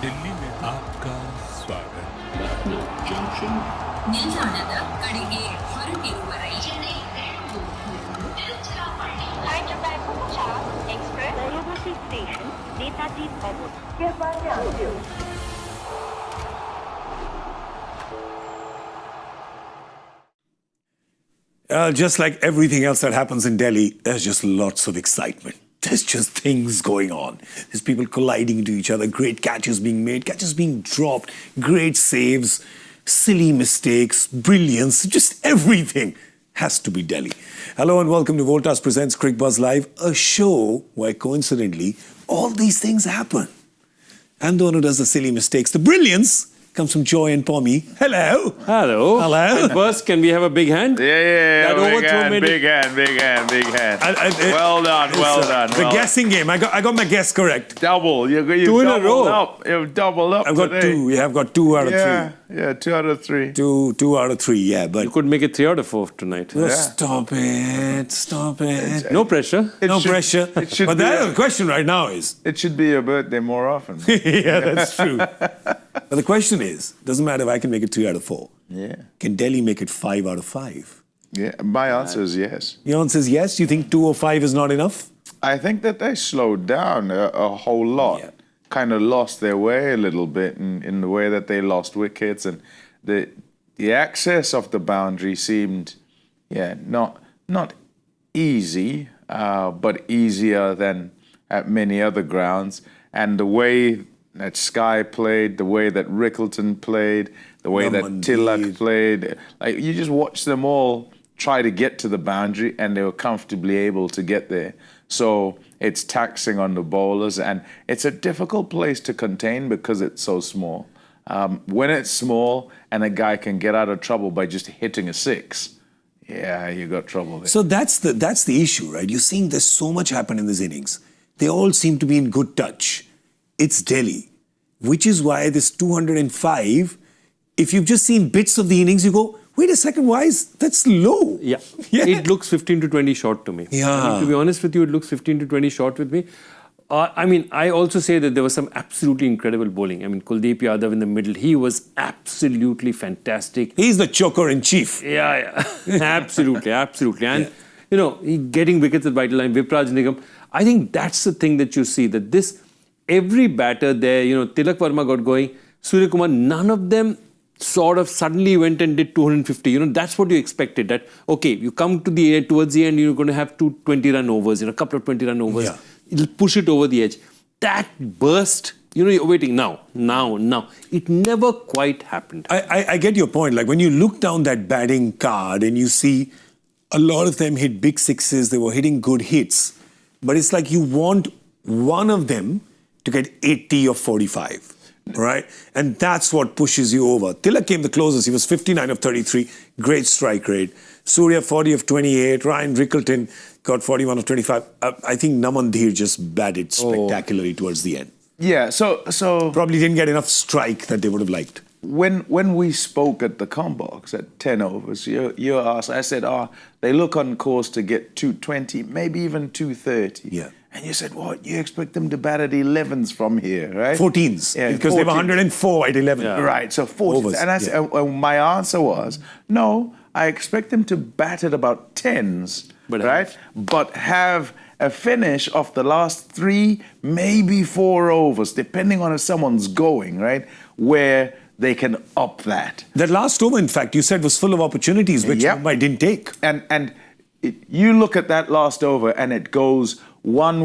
दिल्ली में आपका स्वागत. ನಿಲ್ದಾಣದ ಕಡೆಗೆ ಹೊರಟಿರುವರೆ Chennai Hyderabad Voltas Express University Station, Netaji Bhavan. Cricbuzz. Just like everything else that happens in Delhi, there's just lots of excitement. There's just things going on. There's people colliding into each other, great catches being made, catches being dropped, great saves, silly mistakes, brilliance, just everything has to be Delhi. Hello and welcome to Voltas Presents Cricbuzz Live, a show where coincidentally all these things happen. And the one who does the silly mistakes, the brilliance, comes from Joy and Pommie. Hello. Hello. Hello. And first, can we have a big hand? Yeah. That Big overthrow hand, made big hand. Well done. The guessing game. I got my guess correct. Double. You Two in a doubled row. up. You've doubled up I've got today. two. Yeah, I've got 2 out of 3. Yeah, 2 out of 3. Two out of 3, yeah. But You could make it 3 out of 4 tonight. Oh, stop it. No pressure. No should- pressure. it should But be the question right now is, It should be your birthday more often. yeah, that's true. But the question is, doesn't matter if I can make it 3 out of 4. Yeah. Can Delhi make it 5 out of 5? Yeah. My answer is yes. Your answer is yes? You think 2 or 5 is not enough? I think that they slowed down a whole lot. Yeah. Kind of lost their way a little bit in the way that they lost wickets, and the access of the boundary seemed, not easy, but easier than at many other grounds. And the way that Sky played, the way that Rickleton played, the way that Naman Tilak did. played, like you just watch them all try to get to the boundary, and they were comfortably able to get there. So it's taxing on the bowlers, and it's a difficult place to contain because it's so small. When it's small and a guy can get out of trouble by just hitting a 6, yeah, you got trouble there. So that's the issue, right? You're seeing there's so much happen in this innings. They all seem to be in good touch. It's Delhi, which is why this 205, if you've just seen bits of the innings, you go, wait a second, why is that's low? Yeah. Yeah. It looks 15 to 20 short to me. Yeah. I mean, to be honest with you, it looks 15 to 20 short with me. I also say that there was some absolutely incredible bowling. I mean, Kuldeep Yadav in the middle, he was absolutely fantastic. He's the choker in chief. Yeah. absolutely. And, he getting wickets at vital line, Vipraj Nigam. I think that's the thing that you see, that every batter there, Tilak Verma got going, Surya Kumar, none of them sort of suddenly went and did 250. That's what you expected. That, okay, you come towards the end, you're going to have 2 20-run overs, a couple of 20-run overs. Yeah. It'll push it over the edge. That burst, you're waiting now. It never quite happened. I get your point. Like when you look down that batting card and you see a lot of them hit big sixes, they were hitting good hits. But it's like you want one of them to get 80 or 45, right? And that's what pushes you over. Tilak came the closest. He was 59 of 33, great strike rate. Surya 40 of 28, Ryan Rickleton got 41 of 25. I think Namandhir just batted spectacularly towards the end. Yeah, so Probably didn't get enough strike that they would have liked. when we spoke at the Combox at 10 overs, you asked, I said, they look on course to get 220, maybe even 230. Yeah. And you said, what? You expect them to bat at 11s from here, right? 14s, Yeah, because they were 104 at 11. Yeah. Right, so 40s. Overs, and my answer was, no, I expect them to bat at about 10s, right? But have a finish of the last 3, maybe 4 overs, depending on if someone's going, right? Where they can up that. That last over, in fact, you said was full of opportunities, which Yep. Mumbai didn't take. And you look at that last over and it goes 1,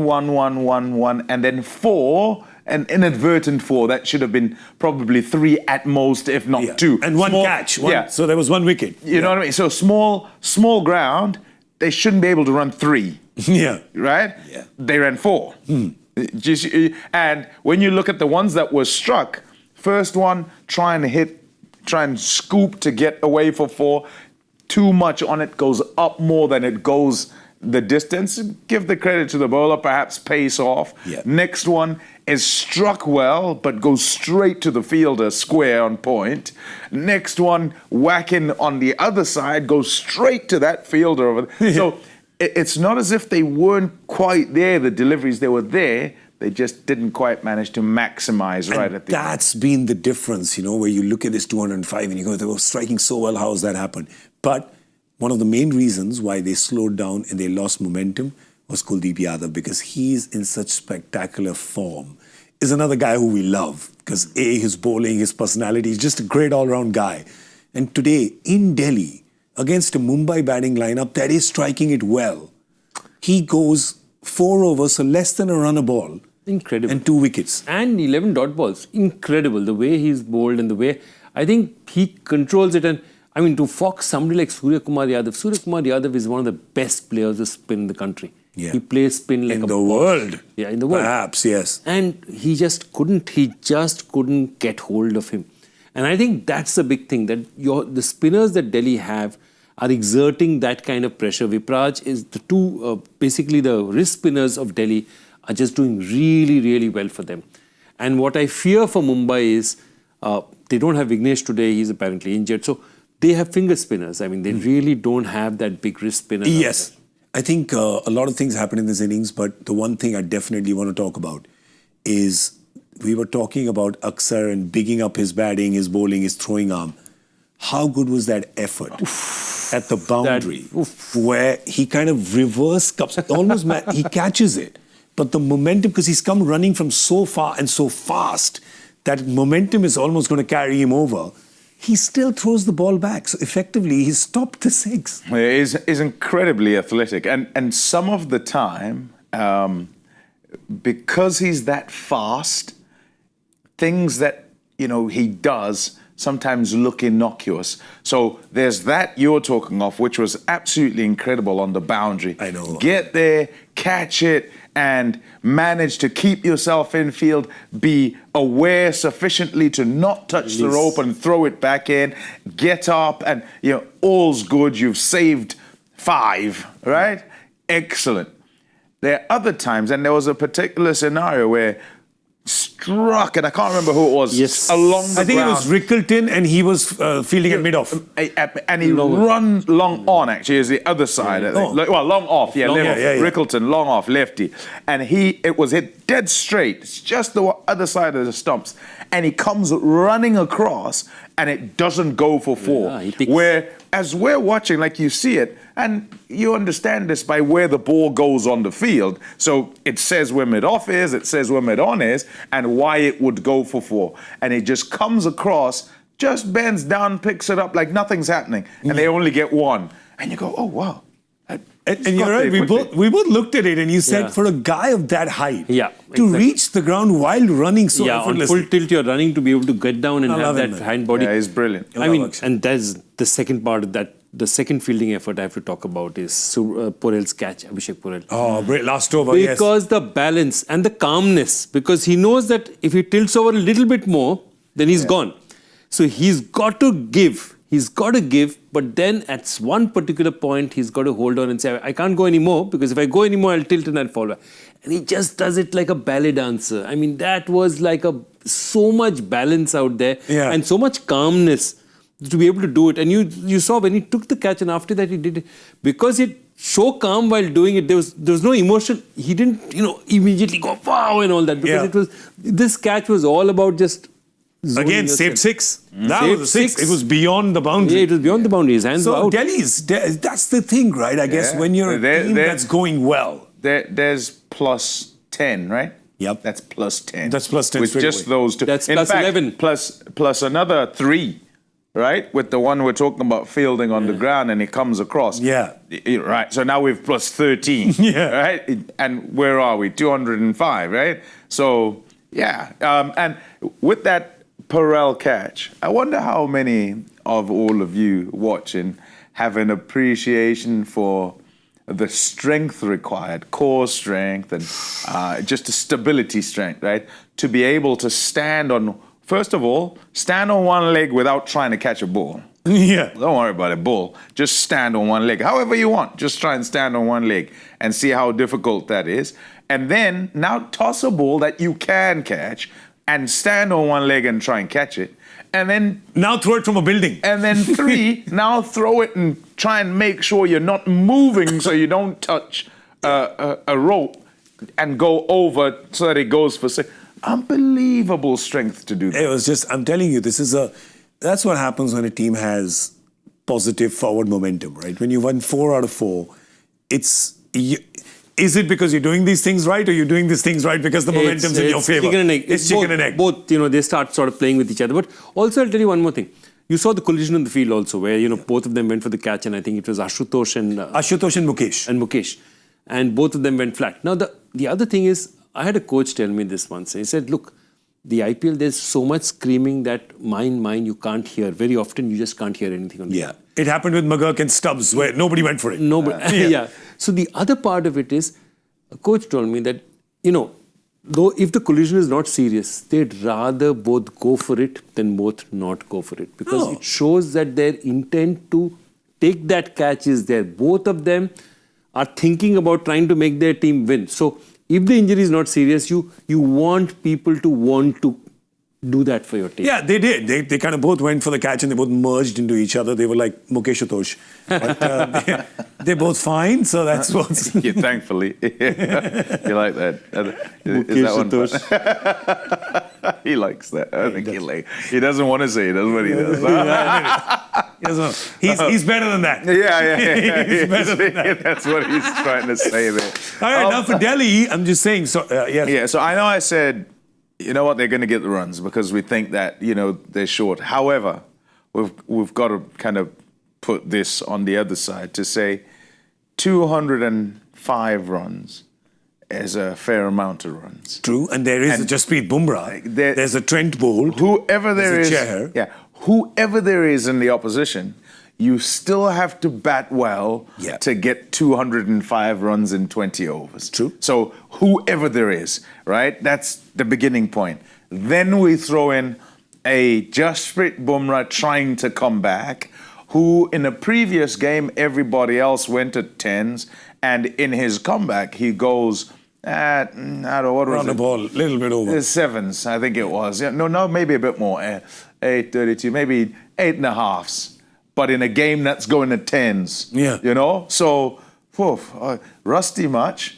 and then 4, an inadvertent 4. That should have been probably 3 at most, if not 2. And one catch. So there was 1 wicket. You know what I mean? So small ground, they shouldn't be able to run 3. Yeah. Right? Yeah. They ran 4. And when you look at the ones that were struck, first one, try and scoop to get away for 4. Too much on it, goes up more than it goes the distance. Give the credit to the bowler, perhaps pace off. Yeah. Next one is struck well, but goes straight to the fielder, square on point. Next one, whacking on the other side, goes straight to that fielder over there. So it's not as if they weren't quite there, the deliveries, they were there. They just didn't quite manage to maximize right at the end. That's been the difference, where you look at this 205 and you go, they were striking so well, how has that happened? But one of the main reasons why they slowed down and they lost momentum was Kuldeep Yadav, because he's in such spectacular form. Is another guy who we love, because his bowling, his personality, he's just a great all-round guy. And today, in Delhi, against a Mumbai batting lineup that is striking it well, he goes 4 overs, so less than a run a ball. Incredible. And 2 wickets. And 11 dot balls. Incredible. The way he's bowled and the way, I think he controls it. And I mean, to fox somebody like Surya Kumar Yadav is one of the best players to spin in the country. Yeah. He plays spin like in a the boss. world. Yeah, in the world. Perhaps, yes. And he just couldn't get hold of him. And I think that's the big thing, that the spinners that Delhi have are exerting that kind of pressure. Vipraj is the two, basically the wrist spinners of Delhi are just doing really, really well for them. And what I fear for Mumbai is they don't have Vignesh today. He's apparently injured. So they have finger spinners. I mean, they really don't have that big wrist spinner. Yes. I think a lot of things happen in this innings, but the one thing I definitely want to talk about is we were talking about Aksar and bigging up his batting, his bowling, his throwing arm. How good was that effort at the boundary where he kind of reverse cups, almost he catches it. But the momentum, because he's come running from so far and so fast, that momentum is almost going to carry him over. He still throws the ball back. So effectively, he's stopped the 6. He's incredibly athletic. And some of the time, because he's that fast, things that, he does sometimes look innocuous. So there's that you're talking of, which was absolutely incredible on the boundary. I know. Get there, catch it, and manage to keep yourself in field, be aware sufficiently to not touch the rope and throw it back in, get up, and all's good. You've saved 5, right? Excellent. There are other times, and there was a particular scenario where struck, and I can't remember who it was, along the ground. I think it was Rickleton, and he was fielding at mid-off. And he runs long on, actually, is the other side. Long off, Rickleton, long off, lefty. And it was hit dead straight. It's just the other side of the stumps. And he comes running across, and it doesn't go for 4. Where, as we're watching, like you see it, and you understand this by where the ball goes on the field. So it says where mid-off is, it says where mid-on is, and why it would go for 4. And it just comes across, just bends down, picks it up like nothing's happening. And they only get 1. And you go, oh, wow. And you're right, we both looked at it and you said, for a guy of that height, to reach the ground while running so effortlessly. On full tilt, you're running to be able to get down and have that hind body. Yeah, he's brilliant. I mean, and there's the second part of that. The second fielding effort I have to talk about is Porel's catch, Abhishek Porel. Oh, great last over, Because the balance and the calmness, because he knows that if he tilts over a little bit more, then he's gone. So he's got to give. But then at one particular point, he's got to hold on and say, I can't go anymore, because if I go anymore, I'll tilt and I'll fall back. And he just does it like a ballet dancer. I mean, that was like so much balance out there and so much calmness to be able to do it. And you saw when he took the catch and after that he did it, because it so calm while doing it, there was no emotion. He didn't, immediately go wow and all that, because this catch was all about just again, saved 6. That was a 6. It was beyond the boundary. Yeah, it was beyond the boundary. His hands were out. Delhi's, that's the thing, right? I guess when you're a team that's going well. There's plus 10, right? Yep. That's plus 10. That's plus 10 with just those 2. That's in plus fact, 11. Plus another 3. Right? With the one we're talking about fielding on the ground and he comes across. Yeah. Right. So now we've plus 13. Right? And where are we? 205, right? So, and with that Porel catch, I wonder how many of all of you watching have an appreciation for the strength required, core strength, and just a stability strength, right? To be able to stand on... First of all, stand on one leg without trying to catch a ball. Don't worry about a ball. Just stand on one leg. However you want. Just try and stand on one leg and see how difficult that is. And then now toss a ball that you can catch and stand on one leg and try and catch it. And then... Now throw it from a building. And then 3, now throw it and try and make sure you're not moving so you don't touch a rope and go over so that it goes for six. Unbelievable strength to do that. It was just, I'm telling you, that's what happens when a team has positive forward momentum, right? When you won 4 out of 4, is it because you're doing these things right, or you're doing these things right because the momentum's in your favor? Chicken and egg. It's chicken and egg. Both, they start sort of playing with each other. But also, I'll tell you one more thing. You saw the collision in the field also, where, both of them went for the catch, and I think it was Ashutosh and Mukesh. And both of them went flat. Now, the other thing is, I had a coach tell me this once. He said, look, the IPL, there's so much screaming that mine, you can't hear. Very often, you just can't hear anything on the field. It happened with McGurk and Stubbs, where nobody went for it. Nobody. Yeah. So the other part of it is, a coach told me that, though if the collision is not serious, they'd rather both go for it than both not go for it. Because it shows that their intent to take that catch is there. Both of them are thinking about trying to make their team win. So if the injury is not serious, you want people to want to do that for your team. Yeah, they did. They kind of both went for the catch and they both merged into each other. They were like Mukesh Utosh. But they're both fine, so that's what's... Yeah, thankfully. You like that? Is that one? He likes that. I think he doesn't want to say it, that's what he does. He's better than that. Yeah. He's better than that. That's what he's trying to say there. All right, now for Delhi, I'm just saying... So, Yeah, so I know I said... You know what? They're going to get the runs because we think that, they're short. However, we've got to kind of put this on the other side to say 205 runs is a fair amount of runs. True, and there is a Jasprit Bumrah. There's a Trent Bolt. Whoever there is, Chahar. whoever there is in the opposition, you still have to bat well to get 205 runs in 20 overs. True. So whoever there is, right? That's the beginning point. Then we throw in a Jasprit Bumrah trying to come back, who in a previous game, everybody else went at 10s, and in his comeback, he goes at, I don't know, what was Round it? the ball, a little bit over. 7s, I think it was. Yeah, no, maybe a bit more. 8.32, maybe 8.5s. But in a game that's going to 10s. Yeah. So, rusty much.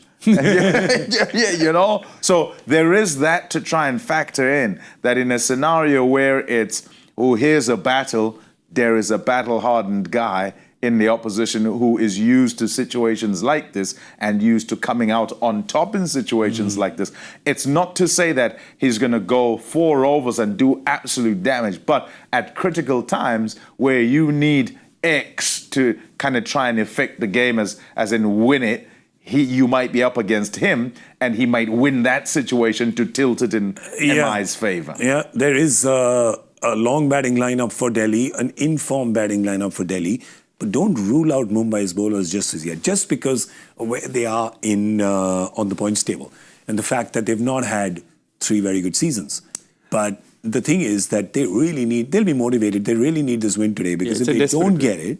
So there is that to try and factor in, that in a scenario where it's, here's a battle, there is a battle-hardened guy in the opposition who is used to situations like this and used to coming out on top in situations like this. It's not to say that he's going to go 4 overs and do absolute damage, but at critical times where you need X to kind of try and affect the game as in win it, you might be up against him and he might win that situation to tilt it in MI's favor. Yeah, there is a long batting lineup for Delhi, an informed batting lineup for Delhi. But don't rule out Mumbai's bowlers just as yet, just because of where they are on the points table and the fact that they've not had 3 very good seasons. But the thing is that they'll be motivated. They really need this win today, because if they don't get it,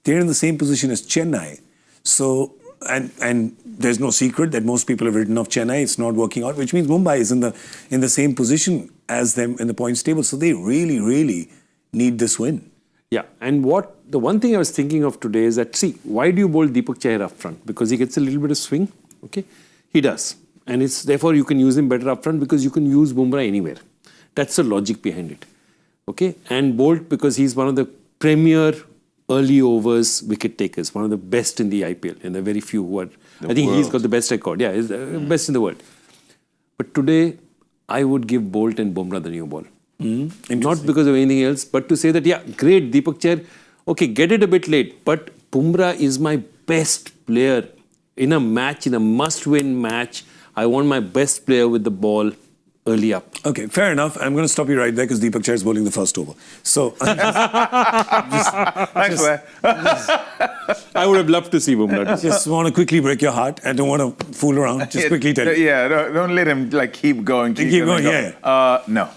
they're in the same position as Chennai. So, and there's no secret that most people have written off Chennai. It's not working out, which means Mumbai is in the same position as them in the points table. So they really, really need this win. Yeah, and the one thing I was thinking of today is that, why do you bowl Deepak Chahar up front? Because he gets a little bit of swing, okay? He does. And therefore you can use him better up front because you can use Bumrah anywhere. That's the logic behind it, okay? And Bolt, because he's one of the premier early overs wicket takers, one of the best in the IPL, and there are very few who are... I think he's got the best record. Yeah, he's the best in the world. But today, I would give Bolt and Bumrah the new ball. Not because of anything else, but to say that, great, Deepak Chahar, okay, get it a bit late, but Bumrah is my best player in a match, in a must-win match. I want my best player with the ball early up. Okay, fair enough. I'm going to stop you right there because Deepak Chahar is bowling the first over. So, Thanks for that. I would have loved to see Bumrah. Just want to quickly break your heart. I don't want to fool around. Just quickly tell you. Yeah, don't let him keep going. Keep going, No.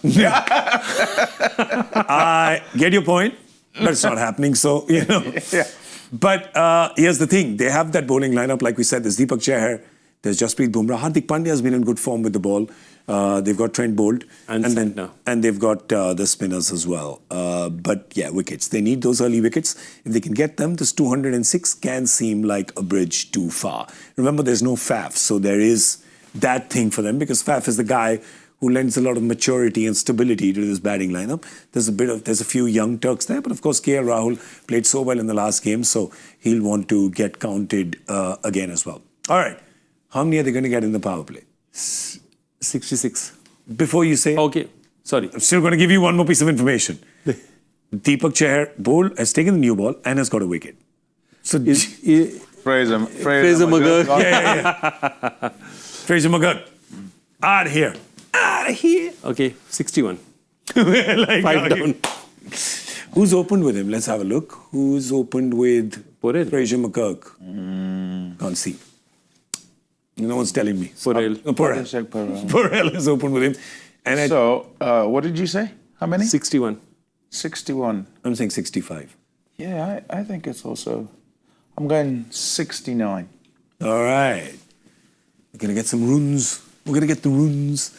I get your point, but it's not happening. So, But here's the thing. They have that bowling lineup. Like we said, there's Deepak Chahar, there's Jasprit Bumrah. Hardik Pandya has been in good form with the ball. They've got Trent Bolt. And Santner. And they've got the spinners as well. But yeah, wickets. They need those early wickets. If they can get them, this 206 can seem like a bridge too far. Remember, there's no Faf, so there is that thing for them, because Faf is the guy who lends a lot of maturity and stability to this batting lineup. There's a few young Turks there, but of course KL Rahul played so well in the last game, so he'll want to get counted again as well. All right, how many are they going to get in the power play? 66. Before you say, Okay, sorry. I'm still going to give you one more piece of information. Deepak Chahar has taken the new ball and has got a wicket. So Fraser McGurk. Fraser McGurk, out of here. Out of here. Okay, 61. Like, 5 down. Who's opened with him? Let's have a look. Who's opened with Porel. Fraser McGurk? Can't see. No one's telling me. Porel. Porel is opened with him. And So, what did you say? How many? 61. 61. I'm saying 65. Yeah, I think it's also. I'm going 69. All right. We're going to get some runs. We're going to get the runs.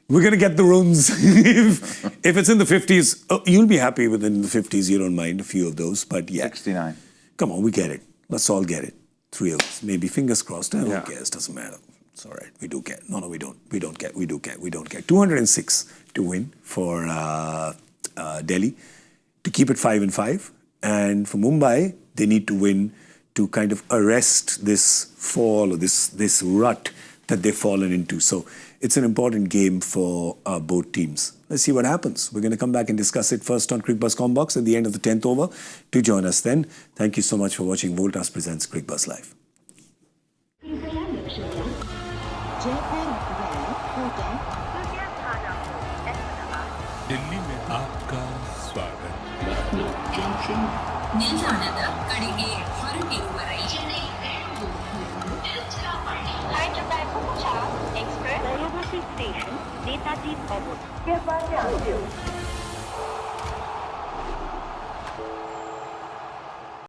We're going to get the runs. if it's in the 50s, you'll be happy within the 50s. You don't mind a few of those. But yeah. 69. Come on, we get it. Let's all get it. 3 of us. Maybe fingers crossed. Who Yeah. cares? Doesn't matter. It's all right. We do care. No, we don't. We don't care. We do care. We don't care. 206 to win for Delhi to keep it 5-5. And for Mumbai, they need to win to kind of arrest this fall or this rut that they've fallen into. So it's an important game for both teams. Let's see what happens. We're going to come back and discuss it first on Cricbuzz Combox at the end of the 10th over. Do join us then. Thank you so much for watching Voltas Presents Cricbuzz Live. Delhi में आपका स्वागत ನಿಲ್ದಾಣದ ಕಡೆಗೆ ಹೊರಟಿರುವ ರೈಲಲ್ಲಿ Hyderabad Bhattacharjya Express, Rajagopal Station, Netaji Obot. Cricbuzz.